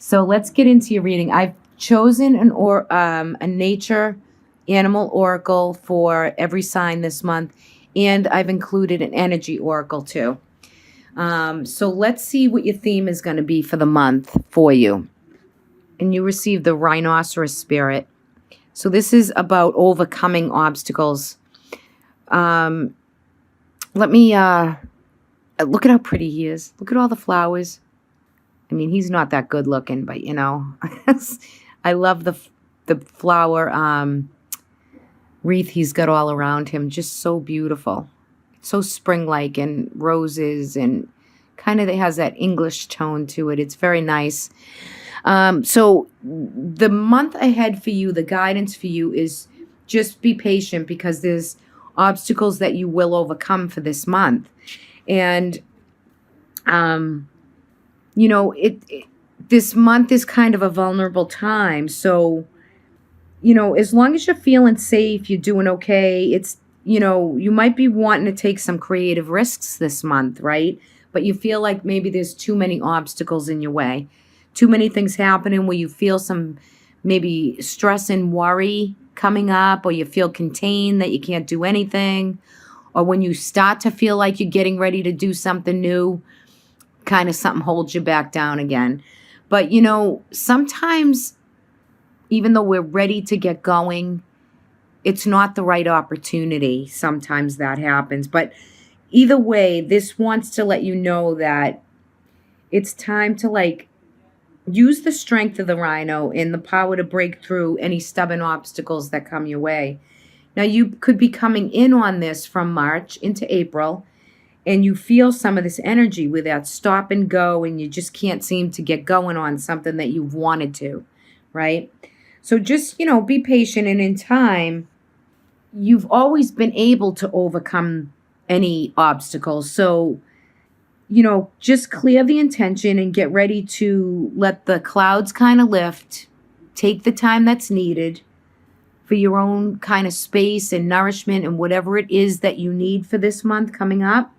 So let's get into your reading. I've chosen a nature animal oracle for every sign this month, and I've included an energy oracle too. So let's see what your theme is going to be for the month for you. And you receive the rhinoceros spirit. So this is about overcoming obstacles. Let me look at how pretty he is. Look at all the flowers. I mean, he's not that good looking, but you know, I love the flower wreath he's got all around him. Just so beautiful. So spring-like, and roses, and kind of it has that English tone to it. It's very nice. So the month ahead for you, the guidance for you is just be patient, because there's obstacles that you will overcome for this month. And, you know, this month is kind of a vulnerable time. So, you know, as long as you're feeling safe, you're doing okay. It's, you know, you might be wanting to take some creative risks this month, right? But you feel like maybe there's too many obstacles in your way. Too many things happening where you feel some maybe stress and worry coming up, or you feel contained that you can't do anything. Or when you start to feel like you're getting ready to do something new, kind of something holds you back down again. But, you know, sometimes even though we're ready to get going, it's not the right opportunity. Sometimes that happens. But either way, this wants to let you know that it's time to, like, use the strength of the rhino and the power to break through any stubborn obstacles that come your way. Now, you could be coming in on this from March into April, and you feel some of this energy with that stop and go, and you just can't seem to get going on something that you've wanted to, right? So just, you know, be patient, and in time, you've always been able to overcome any obstacles. So, you know, just clear the intention and get ready to let the clouds kind of lift. Take the time that's needed for your own kind of space and nourishment and whatever it is that you need for this month coming up.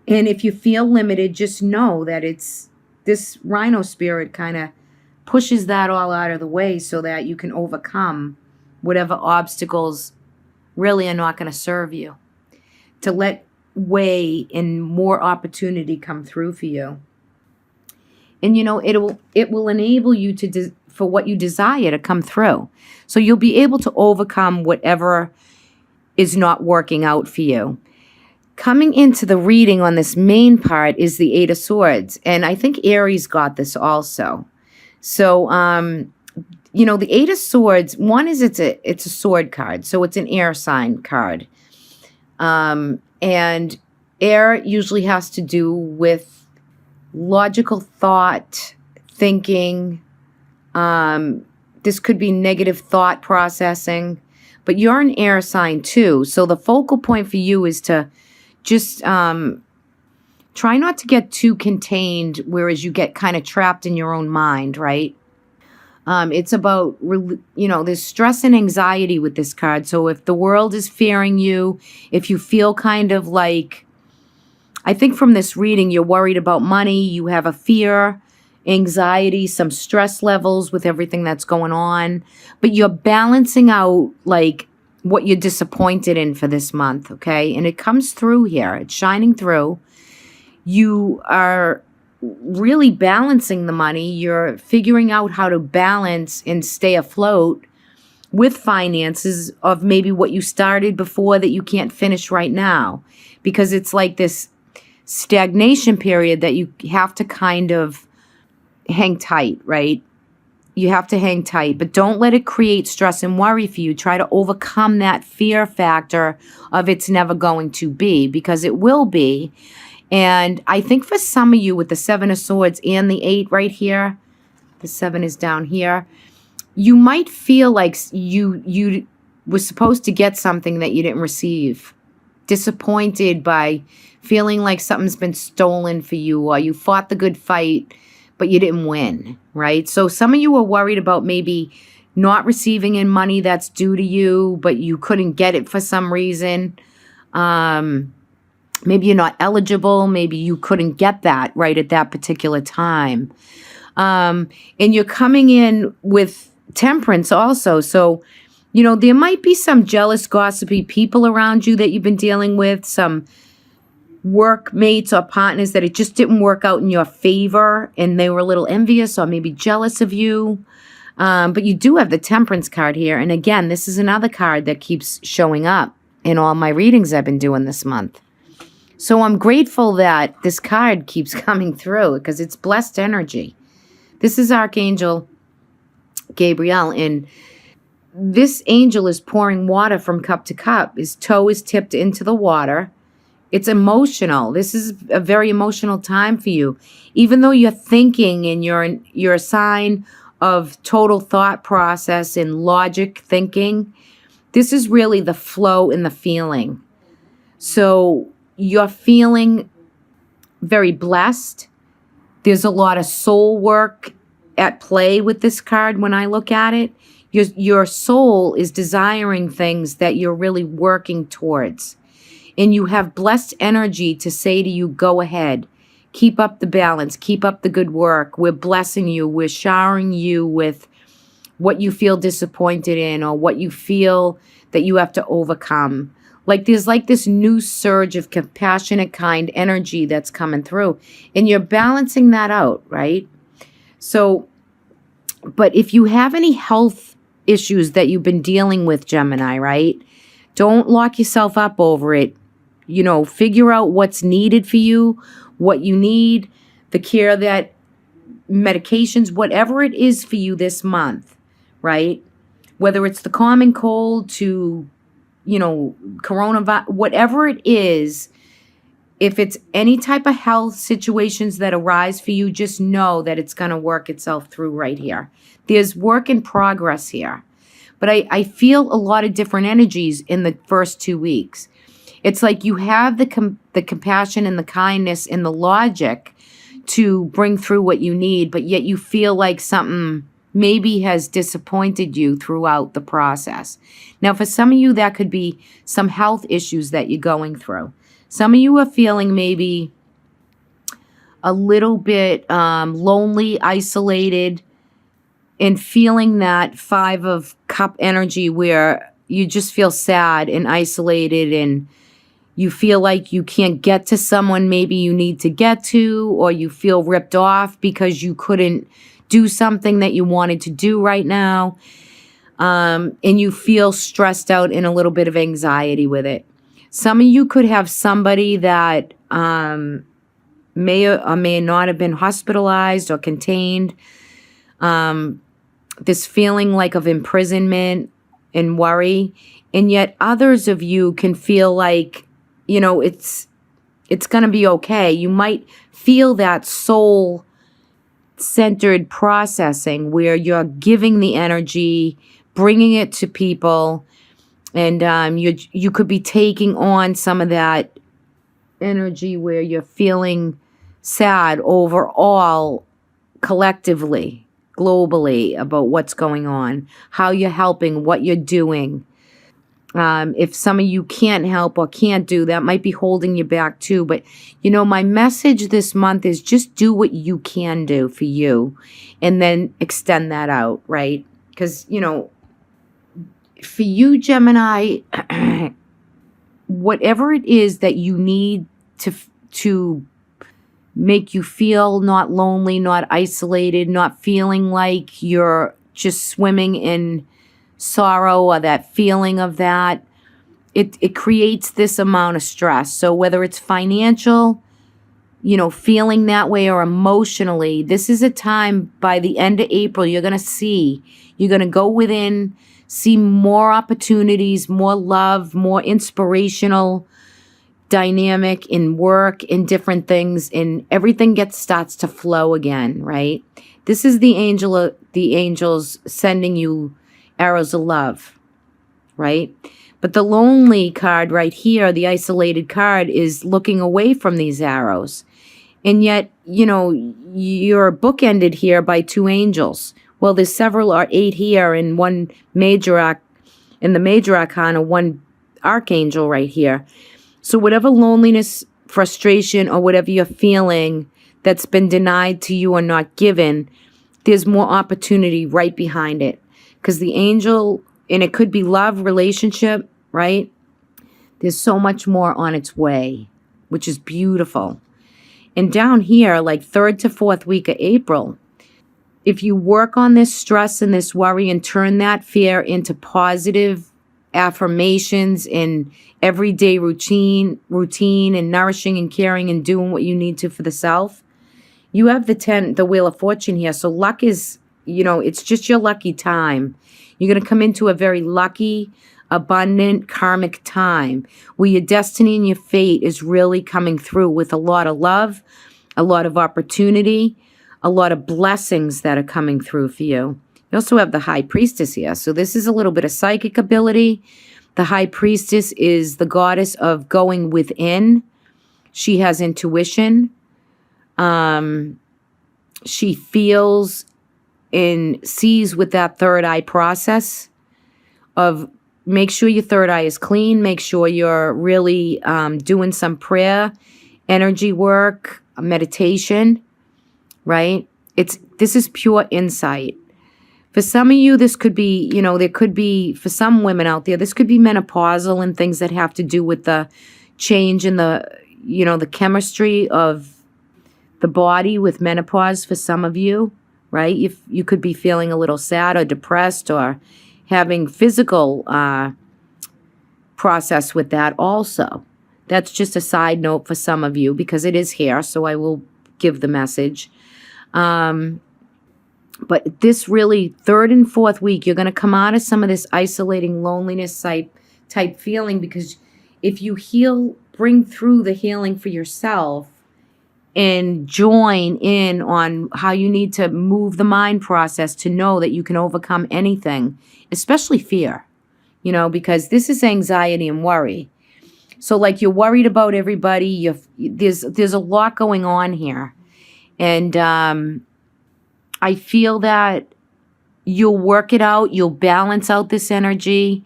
And if you feel limited, just know that it's this rhino spirit kind of pushes that all out of the way so that you can overcome whatever obstacles really are not going to serve you. To let way and more opportunity come through for you. And, you know, it will enable you to for what you desire to come through. So you'll be able to overcome whatever is not working out for you. Coming into the reading on this main part is the Eight of Swords. And I think Aries got this also. So, you know, the Eight of Swords, one is it's a sword card. So it's an air sign card. And air usually has to do with logical thought, thinking. This could be negative thought processing, but you're an air sign too. So the focal point for you is to just try not to get too contained, whereas you get kind of trapped in your own mind, right? It's about, you know, there's stress and anxiety with this card. So if the world is fearing you, if you feel kind of like, I think from this reading, you're worried about money, you have a fear, anxiety, some stress levels with everything that's going on, but you're balancing out like what you're disappointed in for this month, okay? And it comes through here. It's shining through. You are really balancing the money. You're figuring out how to balance and stay afloat with finances of maybe what you started before that you can't finish right now, because it's like this stagnation period that you have to kind of hang tight, right? You have to hang tight, but don't let it create stress and worry for you. Try to overcome that fear factor of it's never going to be, because it will be. And I think for some of you with the Seven of Swords and the 8 right here, the 7 is down here, you might feel like you were supposed to get something that you didn't receive. Disappointed by feeling like something's been stolen for you, or you fought the good fight, but you didn't win, right? So some of you are worried about maybe not receiving in money that's due to you, but you couldn't get it for some reason. Maybe you're not eligible. Maybe you couldn't get that right at that particular time. And you're coming in with temperance also. So, there might be some jealous, gossipy people around you that you've been dealing with, some workmates or partners that it just didn't work out in your favor and they were a little envious or maybe jealous of you. But you do have the temperance card here. And again, this is another card that keeps showing up in all my readings I've been doing this month. So I'm grateful that this card keeps coming through because it's blessed energy. This is Archangel Gabriel, and this angel is pouring water from cup to cup. His toe is tipped into the water. It's emotional. This is a very emotional time for you. Even though you're thinking and you're a sign of total thought process and logic thinking, this is really the flow and the feeling. So you're feeling very blessed. There's a lot of soul work at play with this card when I look at it. Your soul is desiring things that you're really working towards. And you have blessed energy to say to you, go ahead. Keep up the balance. Keep up the good work. We're blessing you. We're showering you with what you feel disappointed in or what you feel that you have to overcome. There's this new surge of compassionate, kind energy that's coming through. And you're balancing that out, right? So, but if you have any health issues that you've been dealing with, Gemini, right? Don't lock yourself up over it. Figure out what's needed for you, what you need, the care that medications, whatever it is for you this month, right? Whether it's the common cold to, coronavirus, whatever it is, if it's any type of health situations that arise for you, just know that it's going to work itself through right here. There's work in progress here. But I feel a lot of different energies in the first 2 weeks. It's like you have the compassion and the kindness and the logic to bring through what you need, but yet you feel like something maybe has disappointed you throughout the process. Now, for some of you, that could be some health issues that you're going through. Some of you are feeling maybe a little bit lonely, isolated, and feeling that 5 of cup energy where you just feel sad and isolated and you feel like you can't get to someone maybe you need to get to, or you feel ripped off because you couldn't do something that you wanted to do right now. And you feel stressed out and a little bit of anxiety with it. Some of you could have somebody that may or may not have been hospitalized or contained. This feeling of imprisonment and worry. And yet others of you can feel like, it's going to be okay. You might feel that soul-centered processing where you're giving the energy, bringing it to people, and you could be taking on some of that energy where you're feeling sad overall, collectively, globally, about what's going on, how you're helping, what you're doing. If some of you can't help or can't do, that might be holding you back too. But, my message this month is just do what you can do for you and then extend that out, right? Because, for you, Gemini, whatever it is that you need to make you feel not lonely, not isolated, not feeling like you're just swimming in sorrow or that feeling of that, it creates this amount of stress. So whether it's financial, feeling that way, or emotionally, this is a time by the end of April, you're going to go within, see more opportunities, more love, more inspirational dynamic in work, in different things, and everything starts to flow again, right? This is the angels sending you arrows of love, right? But the lonely card right here, the isolated card, is looking away from these arrows. And yet, you're bookended here by 2 angels. Well, there's several, or 8 here, and one major, in the major arcana, one archangel right here. So whatever loneliness, frustration, or whatever you're feeling that's been denied to you or not given, there's more opportunity right behind it. Because the angel, and it could be love, relationship, right? There's so much more on its way, which is beautiful. And down here, like 3rd to 4th week of April, if you work on this stress and this worry and turn that fear into positive affirmations in everyday routine and nourishing and caring and doing what you need to for the self, you have the Wheel of Fortune here. So luck is, it's just your lucky time. You're going to come into a very lucky, abundant, karmic time where your destiny and your fate is really coming through with a lot of love, a lot of opportunity, a lot of blessings that are coming through for you. You also have the High Priestess here. So this is a little bit of psychic ability. The High Priestess is the goddess of going within. She has intuition. She feels and sees with that third eye process of make sure your third eye is clean. Make sure you're really doing some prayer, energy work, meditation, right? This is pure insight. For some of you, this could be, there could be, for some women out there, this could be menopausal and things that have to do with the change in the chemistry of the body with menopause for some of you, right? If you could be feeling a little sad or depressed or having physical process with that also. That's just a side note for some of you because it is here, so I will give the message. But this really, 3rd and 4th week, you're going to come out of some of this isolating loneliness type feeling because if you bring through the healing for yourself and join in on how you need to move the mind process to know that you can overcome anything, especially fear, because this is anxiety and worry. So like you're worried about everybody. There's a lot going on here. And I feel that you'll work it out. You'll balance out this energy.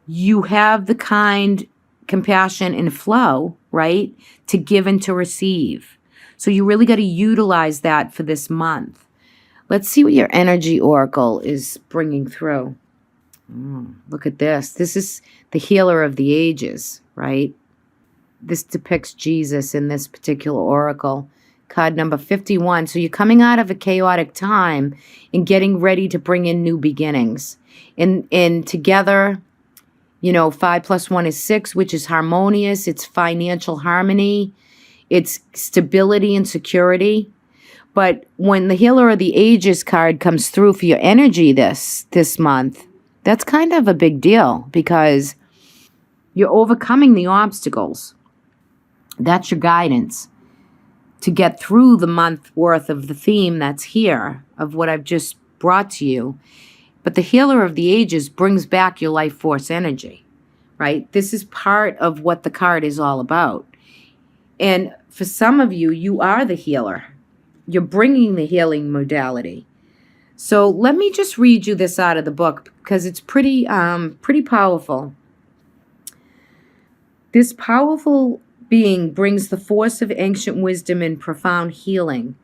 You have the kind compassion and flow, right, to give and to receive. So you really got to utilize that for this month. Let's see what your energy oracle is bringing through. Look at this. This is the healer of the ages, right? This depicts Jesus in this particular oracle. Card number 51. So you're coming out of a chaotic time and getting ready to bring in new beginnings. And together, 5 plus 1 is 6, which is harmonious. It's financial harmony. It's stability and security. But when the Healer of the Ages card comes through for your energy this month, that's kind of a big deal because you're overcoming the obstacles. That's your guidance to get through the month worth of the theme that's here, of what I've just brought to you. But the Healer of the Ages brings back your life force energy, right? This is part of what the card is all about. And for some of you, you are the healer. You're bringing the healing modality. So let me just read you this out of the book because it's pretty powerful. This powerful being brings the force of ancient wisdom and profound healing.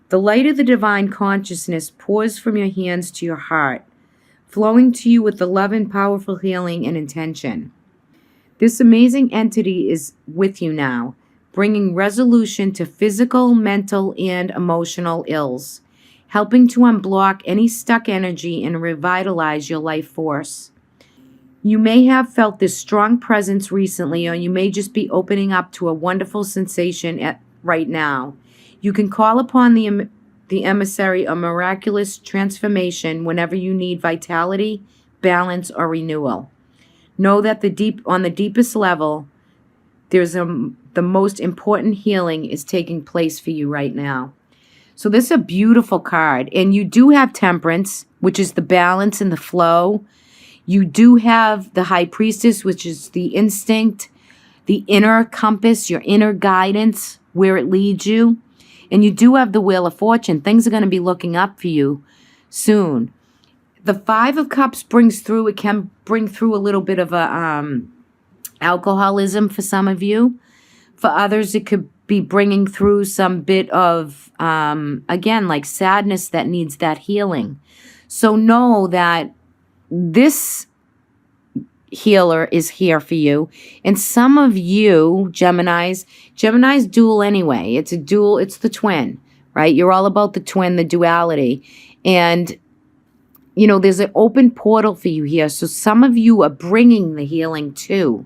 The light of the divine consciousness pours from your hands to your heart, flowing to you with the love and powerful healing and intention. This amazing entity is with you now, bringing resolution to physical, mental, and emotional ills, helping to unblock any stuck energy and revitalize your life force. You may have felt this strong presence recently, or you may just be opening up to a wonderful sensation right now. You can call upon the emissary of miraculous transformation whenever you need vitality, balance, or renewal. Know that on the deepest level, the most important healing is taking place for you right now. So this is a beautiful card. And you do have Temperance, which is the balance and the flow. You do have the High Priestess, which is the instinct, the inner compass, your inner guidance, where it leads you. And you do have the Wheel of Fortune. Things are going to be looking up for you soon. The 5 of Cups it can bring through a little bit of a alcoholism for some of you. For others, it could be bringing through some bit of, again, like sadness that needs that healing. So know that this healer is here for you. And some of you, Gemini's dual anyway. It's a dual, it's the twin, right? You're all about the twin, the duality. And, you know, there's an open portal for you here. So some of you are bringing the healing too.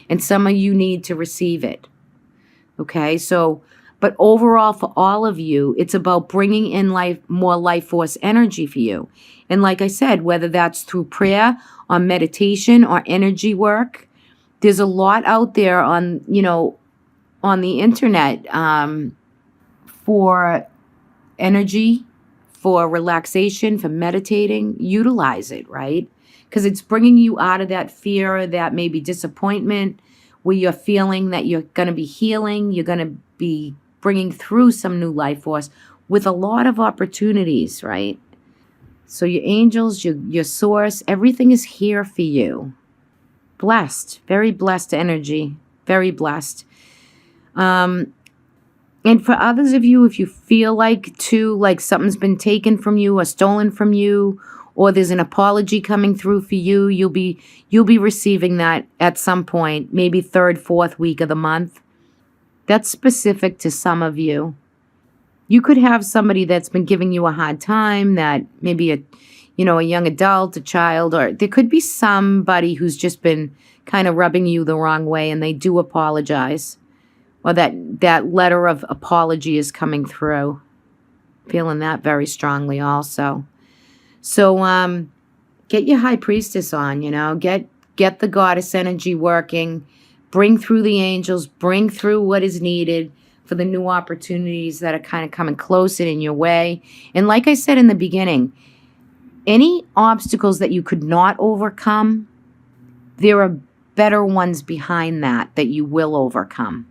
And some of you need to receive it. Okay, so, but overall for all of you, it's about bringing in more life force energy for you. And like I said, whether that's through prayer or meditation or energy work, there's a lot out there on, you know, on the internet for energy, for relaxation, for meditating. Utilize it, right? Because it's bringing you out of that fear, that maybe disappointment, where you're feeling that you're going to be healing, you're going to be bringing through some new life force with a lot of opportunities, right? So your angels, your source, everything is here for you. Blessed, very blessed energy, very blessed. And for others of you, if you feel like something's been taken from you or stolen from you, or there's an apology coming through for you, you'll be receiving that at some point, maybe 3rd, 4th week of the month. That's specific to some of you. You could have somebody that's been giving you a hard time, that maybe a young adult, a child, or there could be somebody who's just been kind of rubbing you the wrong way and they do apologize. Or that letter of apology is coming through. Feeling that very strongly also. So get your high priestess on, get the goddess energy working, bring through the angels, bring through what is needed for the new opportunities that are kind of coming close and in your way. And like I said in the beginning, any obstacles that you could not overcome, there are better ones behind that you will overcome.